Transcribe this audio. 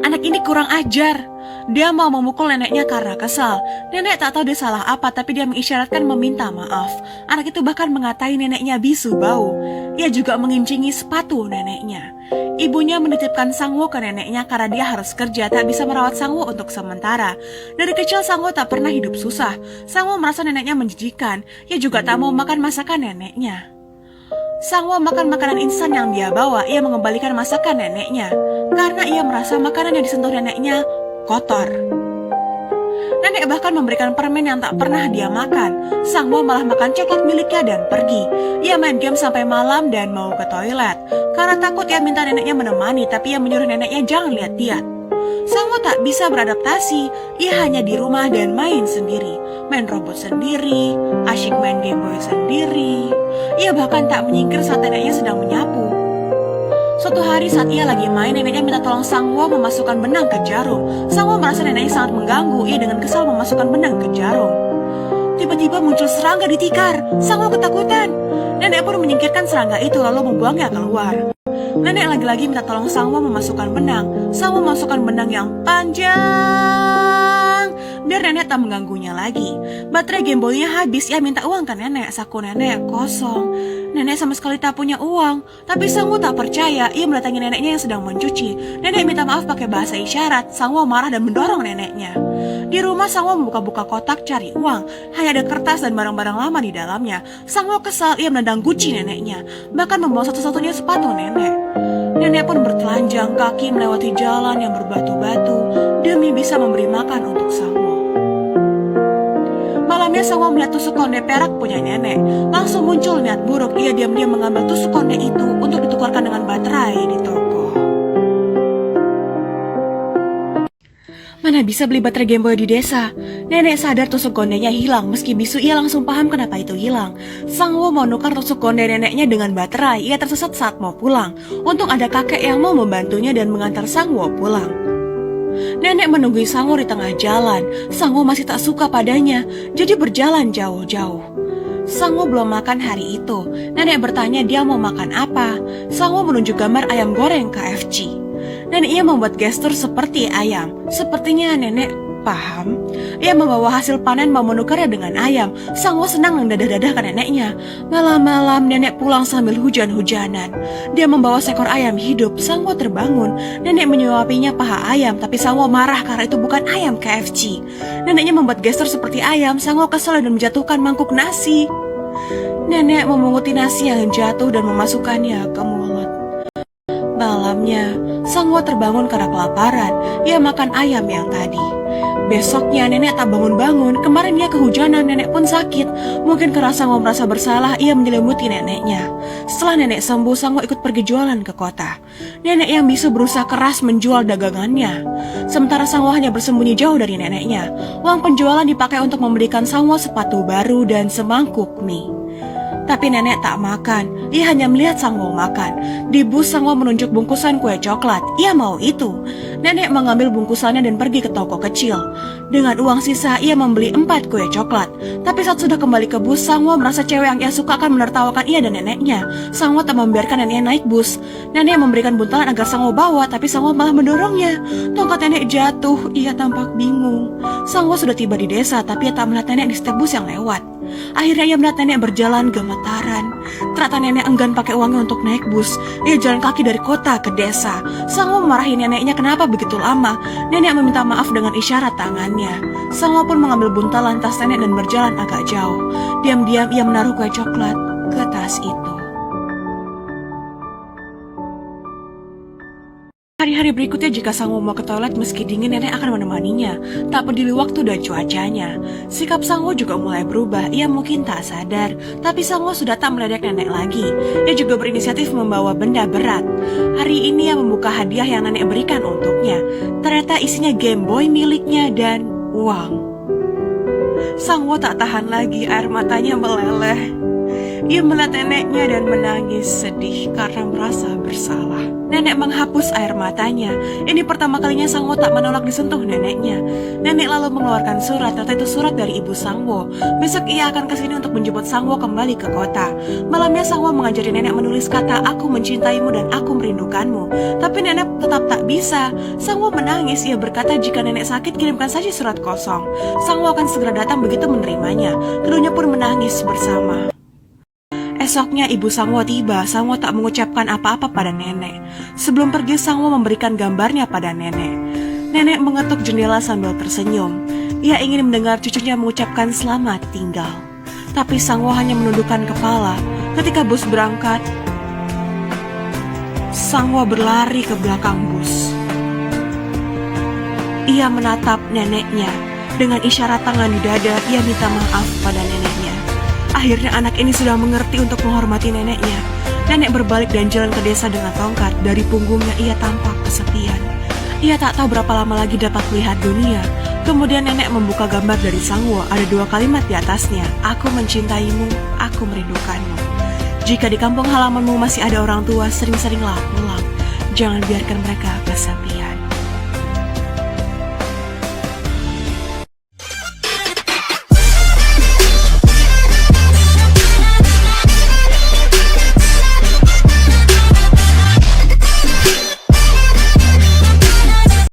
Anak ini kurang ajar. Dia mau memukul neneknya karena kesal. Nenek tak tahu dia salah apa, tapi dia mengisyaratkan meminta maaf. Anak itu bahkan mengatai neneknya bisu bau. Ia juga mengincingi sepatu neneknya. Ibunya menitipkan Sangwoo ke neneknya karena dia harus kerja, tak bisa merawat Sangwoo untuk sementara. Dari kecil Sangwoo tak pernah hidup susah. Sangwoo merasa neneknya menjijikan. Ia juga tak mau makan masakan neneknya. Sangwoo makan makanan instan yang dia bawa. Ia mengembalikan masakan neneknya karena ia merasa makanan yang disentuh neneknya kotor. Nenek bahkan memberikan permen yang tak pernah dia makan. Sangwoo malah makan coklat miliknya dan pergi. Ia main game sampai malam dan mau ke toilet. Karena takut ia minta neneknya menemani, tapi ia menyuruh neneknya jangan lihat-lihat. Sangwoo tak bisa beradaptasi. Ia hanya di rumah dan main sendiri. Main robot sendiri, asyik main Game Boy sendiri. Ia bahkan tak menyingkir saat neneknya sedang menyapu. Suatu hari saat ia lagi main, neneknya minta tolong Sangwoo memasukkan benang ke jarum. Sangwoo merasa neneknya sangat mengganggu. Ia dengan kesal memasukkan benang ke jarum. Tiba-tiba muncul serangga di tikar. Sangwoo ketakutan. Nenek pun menyingkirkan serangga itu lalu membuangnya keluar. Nenek lagi-lagi minta tolong Sangwoo memasukkan benang. Sangwoo memasukkan benang yang panjang biar nenek tak mengganggunya lagi. Baterai Game Boy-nya habis. Ia minta uang ke nenek. Saku nenek kosong. Nenek sama sekali tak punya uang. Tapi Sangwoo tak percaya. Ia mendatangi neneknya yang sedang mencuci. Nenek minta maaf pakai bahasa isyarat. Sangwoo marah dan mendorong neneknya. Di rumah Sangwoo membuka-buka kotak cari uang. Hanya ada kertas dan barang-barang lama di dalamnya. Sangwoo kesal. Ia menendang guci neneknya. Bahkan membawa satu-satunya sepatu nenek. Nenek pun bertelanjang kaki melewati jalan yang berbatu-batu demi bisa memberi makan untuk Sangwoo. Malamnya Sangwoo melihat tusuk konde perak punya nenek. Langsung muncul niat buruk. Ia diam-diam mengambil tusuk konde itu untuk ditukarkan dengan baterai di toko. Mana bisa beli baterai Game Boy di desa? Nenek sadar tusuk kondenya hilang. Meski bisu, ia langsung paham kenapa itu hilang. Sangwoo mau nukar tusuk konde neneknya dengan baterai. Ia tersesat saat mau pulang. Untung ada kakek yang mau membantunya dan mengantar Sangwoo pulang. Nenek menunggu Sangwoo di tengah jalan. Sangwoo masih tak suka padanya, jadi berjalan jauh-jauh. Sangwoo belum makan hari itu. Nenek bertanya dia mau makan apa. Sangwoo menunjuk gambar ayam goreng KFC. Neneknya membuat gestur seperti ayam. Sepertinya nenek paham. Ia membawa hasil panen mau menukarnya dengan ayam. Sangwoo senang mendadah-dadah ke neneknya. Malam-malam nenek pulang sambil hujan-hujanan. Dia membawa seekor ayam hidup. Sangwoo terbangun. Nenek menyuapinya paha ayam, tapi Sangwoo marah karena itu bukan ayam KFC. Neneknya membuat gestur seperti ayam. Sangwoo kesal dan menjatuhkan mangkuk nasi. Nenek memunguti nasi yang jatuh dan memasukkannya ke mulut. Malamnya, Sangwoo terbangun karena kelaparan. Ia makan ayam yang tadi. Besoknya nenek tak bangun-bangun. Kemarin ia kehujanan, nenek pun sakit. Mungkin karena Sangwoo merasa bersalah, ia menyelimuti neneknya. Setelah nenek sembuh, Sangwoo ikut pergi jualan ke kota. Nenek yang bisu berusaha keras menjual dagangannya. Sementara Sangwoo hanya bersembunyi jauh dari neneknya. Uang penjualan dipakai untuk membelikan Sangwoo sepatu baru dan semangkuk mie. Tapi nenek tak makan. Ia hanya melihat Sangwoo makan. Di bus Sangwoo menunjuk bungkusan kue coklat. Ia mau itu. Nenek mengambil bungkusannya dan pergi ke toko kecil. Dengan uang sisa ia membeli 4 kue coklat. Tapi saat sudah kembali ke bus, Sangwoo merasa cewek yang ia suka akan menertawakan ia dan neneknya. Sangwoo tak membiarkan neneknya naik bus. Nenek memberikan buntalan agar Sangwoo bawa, tapi Sangwoo malah mendorongnya. Tongkat nenek jatuh. Ia tampak bingung. Sangwoo sudah tiba di desa, tapi ia tak melihat nenek di setiap bus yang lewat. Akhirnya ia melihat nenek berjalan gemetaran. Ternyata nenek enggan pakai uangnya untuk naik bus. Ia jalan kaki dari kota ke desa. Sangwoo memarahi neneknya kenapa begitu lama. Nenek meminta maaf dengan isyarat tangannya. Sangwoo pun mengambil buntalan tas nenek dan berjalan agak jauh. Diam-diam ia menaruh kue coklat ke tas itu. Hari-hari berikutnya jika Sangwoo mau ke toilet meski dingin, nenek akan menemaninya. Tak peduli waktu dan cuacanya. Sikap Sangwoo juga mulai berubah. Ia mungkin tak sadar, tapi Sangwoo sudah tak meledek nenek lagi. Ia juga berinisiatif membawa benda berat. Hari ini ia membuka hadiah yang nenek berikan untuknya. Ternyata isinya Game Boy miliknya dan uang. Sangwoo tak tahan lagi, air matanya meleleh. Ia melihat neneknya dan menangis sedih karena merasa bersalah. Nenek menghapus air matanya. Ini pertama kalinya Sangwo tak menolak disentuh neneknya. Nenek lalu mengeluarkan surat, ternyata itu surat dari ibu Sangwo. Besok ia akan kesini untuk menjemput Sangwo kembali ke kota. Malamnya Sangwo mengajari nenek menulis kata aku mencintaimu dan aku merindukanmu. Tapi nenek tetap tak bisa. Sangwo menangis, ia berkata jika nenek sakit kirimkan saja surat kosong. Sangwo akan segera datang begitu menerimanya. Keduanya pun menangis bersama. Esoknya ibu Sangwo tiba. Sangwo tak mengucapkan apa-apa pada nenek. Sebelum pergi Sangwo memberikan gambarnya pada nenek. Nenek mengetuk jendela sambil tersenyum. Ia ingin mendengar cucunya mengucapkan selamat tinggal. Tapi Sangwo hanya menundukkan kepala. Ketika bus berangkat, Sangwo berlari ke belakang bus. Ia menatap neneknya. Dengan isyarat tangan di dada, ia minta maaf pada neneknya. Akhirnya anak ini sudah mengerti untuk menghormati neneknya. Nenek berbalik dan jalan ke desa dengan tongkat. Dari punggungnya ia tampak kesepian. Ia tak tahu berapa lama lagi dapat melihat dunia. Kemudian nenek membuka gambar dari Sangwo. Ada 2 kalimat di atasnya. Aku mencintaimu, aku merindukanmu. Jika di kampung halamanmu masih ada orang tua, sering-seringlah pulang. Jangan biarkan mereka kesepian.